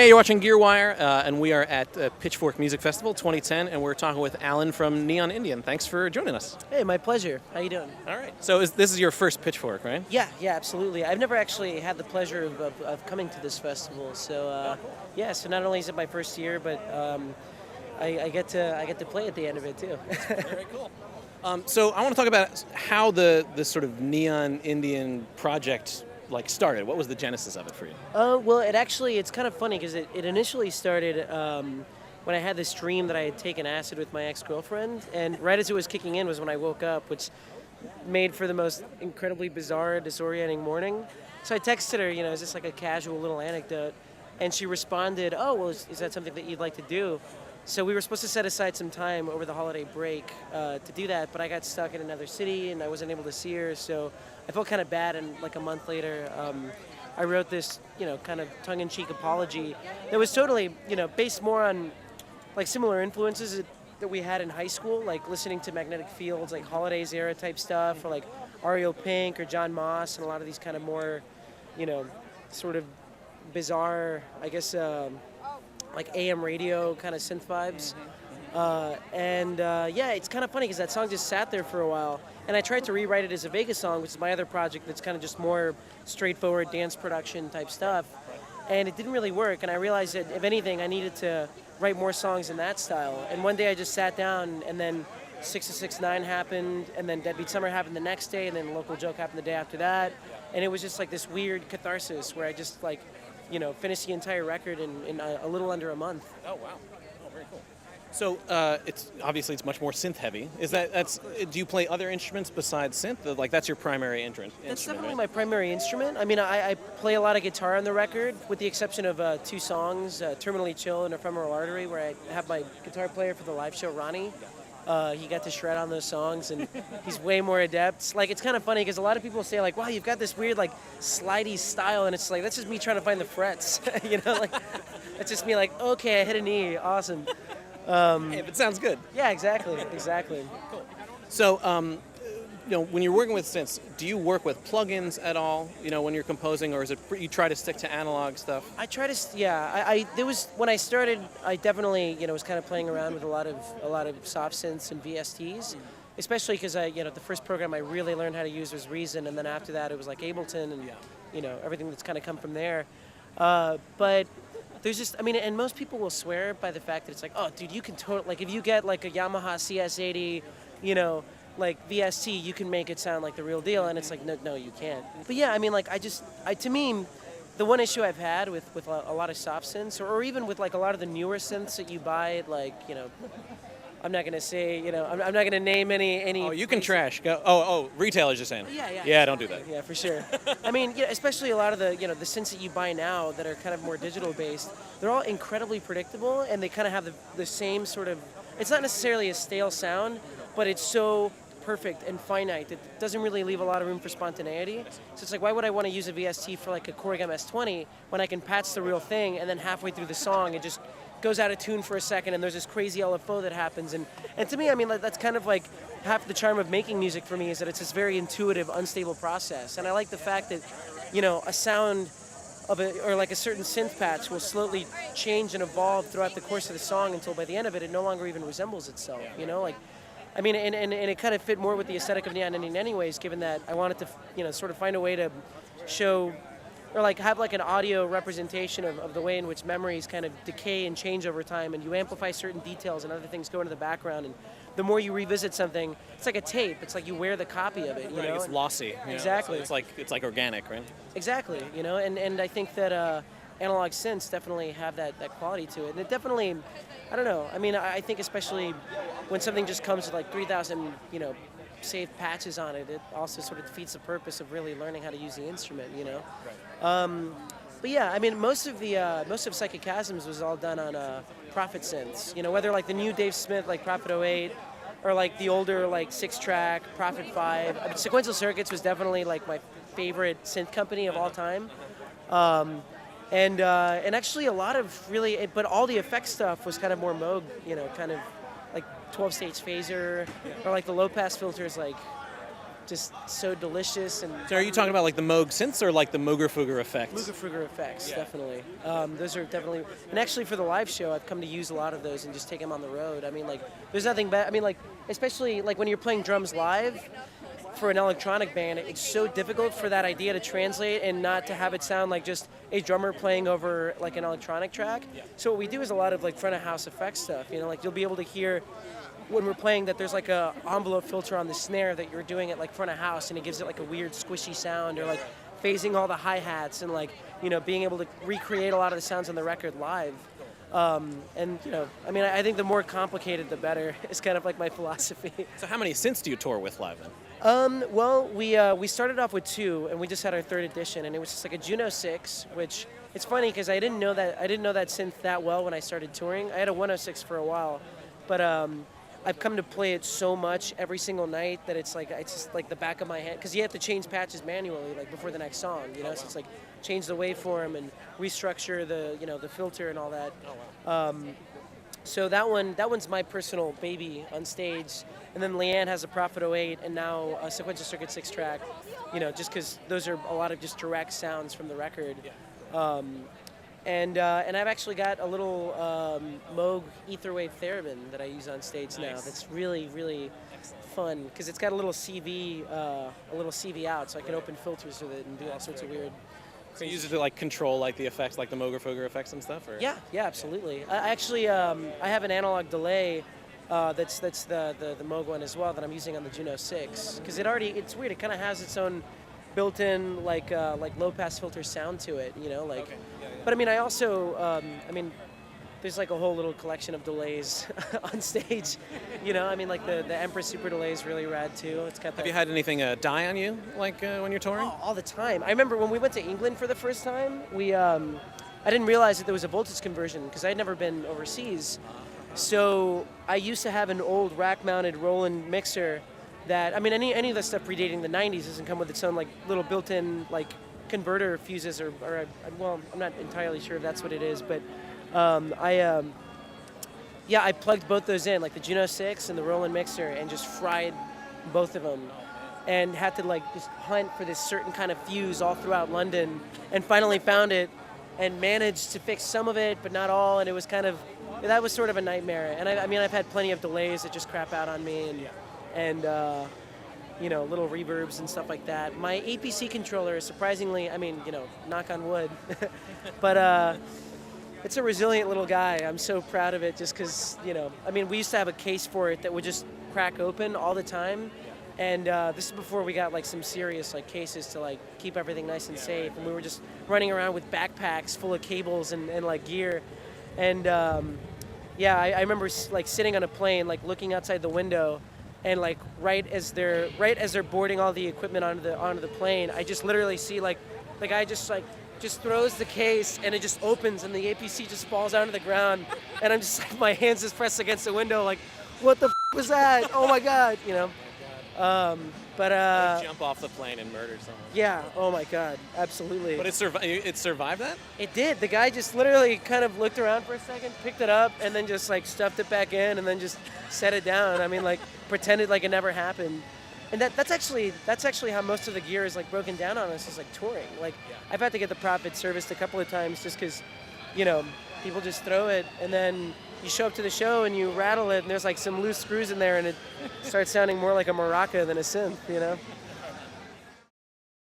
Hey, you're watching GearWire, and we are at Pitchfork Music Festival 2010, and we're talking with Alan from Neon Indian. Thanks for joining us. Hey, my pleasure. How you doing? All right. So this is your first Pitchfork, right? Yeah, absolutely. I've never actually had the pleasure of coming to this festival. So yeah, so not only is it my first year, but I get to play at the end of it too. Very cool. So I want to talk about how the sort of Neon Indian project started. What was the genesis of it for you? Well, it's kind of funny because it initially started when I had this dream that I had taken acid with my ex-girlfriend, and right as it was kicking in was when I woke up, which made for the most incredibly bizarre, disorienting morning. So I texted her, is this like a casual little anecdote? And she responded, oh, well, is that something that you'd like to do? So we were supposed to set aside some time over the holiday break to do that, but I got stuck in another city and I wasn't able to see her, so I felt kind of bad, and like a month later, I wrote this, kind of tongue-in-cheek apology that was totally, based more on like similar influences that we had in high school, like listening to Magnetic Fields, like Holidays era type stuff, or like Ariel Pink or John Moss, and a lot of these kind of more, sort of bizarre, I guess, like AM radio kind of synth vibes. Yeah, it's kind of funny because that song just sat there for a while, and I tried to rewrite it as a Vegas song, which is my other project that's kind of just more straightforward dance production type stuff, and it didn't really work, and I realized that if anything I needed to write more songs in that style. And one day I just sat down, and then 6-6-9 happened, and then Deadbeat Summer happened the next day, and then Local Joke happened the day after that, and it was just like this weird catharsis where I just finished the entire record in a little under a month. Oh, wow. Oh, very cool. So it's much more synth heavy. Do you play other instruments besides synth? Like that's your primary instrument? That's definitely my primary instrument. I mean, I play a lot of guitar on the record, with the exception of two songs, Terminally Chill and Ephemeral Artery, where I have my guitar player for the live show, Ronnie. He got to shred on those songs, and he's way more adept. Like, it's kind of funny because a lot of people say, like, wow, you've got this weird, like, slidey style, and it's like, that's just me trying to find the frets, That's just me like, okay, I hit an E, awesome. Hey, if it sounds good. Yeah, exactly. Cool. So, when you're working with synths, do you work with plugins at all, when you're composing, or is it you try to stick to analog stuff? I try to, yeah. There was, when I started, I definitely, was kind of playing around with a lot of soft synths and VSTs, especially because the first program I really learned how to use was Reason, and then after that it was like Ableton and, everything that's kind of come from there. But there's just, and most people will swear by the fact that it's like, oh, dude, you can totally, like, if you get like a Yamaha CS80, like VST, you can make it sound like the real deal, and it's like, no, you can't. But yeah, to me, the one issue I've had with a lot of soft synths, or even with like a lot of the newer synths that you buy at like, I'm not gonna say, I'm not gonna name any. Oh, you can trash. Go. Oh, retailers are saying. Yeah. Yeah, don't do that. Yeah, for sure. Especially a lot of the, the synths that you buy now that are kind of more digital based, they're all incredibly predictable, and they kind of have the same sort of. It's not necessarily a stale sound, but it's so perfect and finite. It doesn't really leave a lot of room for spontaneity. So it's like, why would I want to use a VST for like a Korg MS-20 when I can patch the real thing, and then halfway through the song it just goes out of tune for a second, and there's this crazy LFO that happens, and to me, that's kind of like half the charm of making music for me, is that it's this very intuitive, unstable process. And I like the fact that, a sound or like a certain synth patch will slowly change and evolve throughout the course of the song until by the end of it, it no longer even resembles itself, and it kind of fit more with the aesthetic of Neon Indian anyways, given that I wanted to, sort of find a way to show, or like have like an audio representation of the way in which memories kind of decay and change over time, and you amplify certain details and other things go into the background, and the more you revisit something, it's like a tape. It's like you wear the copy of it, right, it's lossy. Exactly. So it's like organic, right? Exactly, and I think that analog synths definitely have that quality to it, and it definitely, I don't know. I think especially when something just comes with like 3,000, saved patches on it, it also sort of defeats the purpose of really learning how to use the instrument, Right. But yeah, most of Psychic Chasms was all done on Prophet synths, whether like the new Dave Smith, like Prophet 08, or like the older like 6-track Prophet 5. Sequential Circuits was definitely like my favorite synth company of all time. And actually a lot of really, but all the effect stuff was kind of more Moog, kind of like 12-stage phaser, or like the low-pass filters like just so delicious. And So are you talking about like the Moog synths or like the Mooger-Fooger effects? Mooger-Fooger effects, definitely. Those are definitely, and actually for the live show, I've come to use a lot of those and just take them on the road. I mean, like, there's nothing bad. I mean, like, especially like when you're playing drums live for an electronic band, it's so difficult for that idea to translate and not to have it sound like just a drummer playing over like an electronic track. So what we do is a lot of like front of house effects stuff. You know, like you'll be able to hear when we're playing that there's like a envelope filter on the snare that you're doing it like front of house, and it gives it like a weird squishy sound, or like phasing all the hi-hats and like, you know, being able to recreate a lot of the sounds on the record live. And you know, I mean, I think the more complicated the better is kind of like my philosophy. So how many synths do you tour with live then? Well, we started off with 2, and we just had our 3rd edition, and it was just like a Juno 6, which it's funny because I didn't know that synth that well when I started touring. I had a 106 for a while, but I've come to play it so much every single night that it's just like the back of my hand, because you have to change patches manually like before the next song, you know. So it's like change the waveform and restructure the, you know, the filter and all that. So that one's my personal baby on stage. And then Leanne has a Prophet 08 and now a Sequential Circuit 6-track, you know, just because those are a lot of just direct sounds from the record. And I've actually got a little Moog Etherwave Theremin that I use on stage now. That's really, really fun because it's got a little CV out, so I can open filters with it and do all sorts of weird. So you use it to like control like the effects, like the Mooger-Fooger effects and stuff? Or? Yeah, absolutely. I actually I have an analog delay that's the Moog one as well that I'm using on the Juno 6, because it's weird. It kind of has its own built-in like low pass filter sound to it, you know, like. Okay. But I mean, I also there's like a whole little collection of delays on stage, you know. I mean, like the Empress Super Delay is really rad too. It's got. Have you had anything die on you like when you're touring? Oh, all the time. I remember when we went to England for the first time, I didn't realize that there was a voltage conversion because I'd never been overseas. So I used to have an old rack-mounted Roland mixer that, I mean, any of the stuff predating the 90s doesn't come with its own like little built-in like converter fuses or well, I'm not entirely sure if that's what it is, but I plugged both those in, like the Juno 6 and the Roland mixer, and just fried both of them, and had to like just hunt for this certain kind of fuse all throughout London, and finally found it and managed to fix some of it, but not all, and it was kind of, that was sort of a nightmare. And I mean, I've had plenty of delays that just crap out on me, and you know, little reverbs and stuff like that. My APC controller is surprisingly, I mean, you know, knock on wood, but it's a resilient little guy. I'm so proud of it just because, you know, I mean, we used to have a case for it that would just crack open all the time. And this is before we got like some serious like cases to like keep everything nice and safe. And we were just running around with backpacks full of cables and like gear. And I remember like sitting on a plane, like looking outside the window, and like right as they're boarding all the equipment onto the plane, I just literally see like the guy just throws the case and it just opens and the APC just falls onto the ground, and I'm just like, my hands just pressed against the window, like, what the was that? Oh my God, you know. Jump off the plane and murder someone. Yeah. Oh my God. Absolutely. But it survived that? It did. The guy just literally kind of looked around for a second, picked it up, and then just like stuffed it back in, and then just set it down. I mean, like pretended like it never happened. And that's actually how most of the gear is like broken down on us, is like touring. Like I've had to get the Prophet serviced a couple of times just because, you know, people just throw it, and then you show up to the show and you rattle it, and there's like some loose screws in there, and it starts sounding more like a maraca than a synth, you know?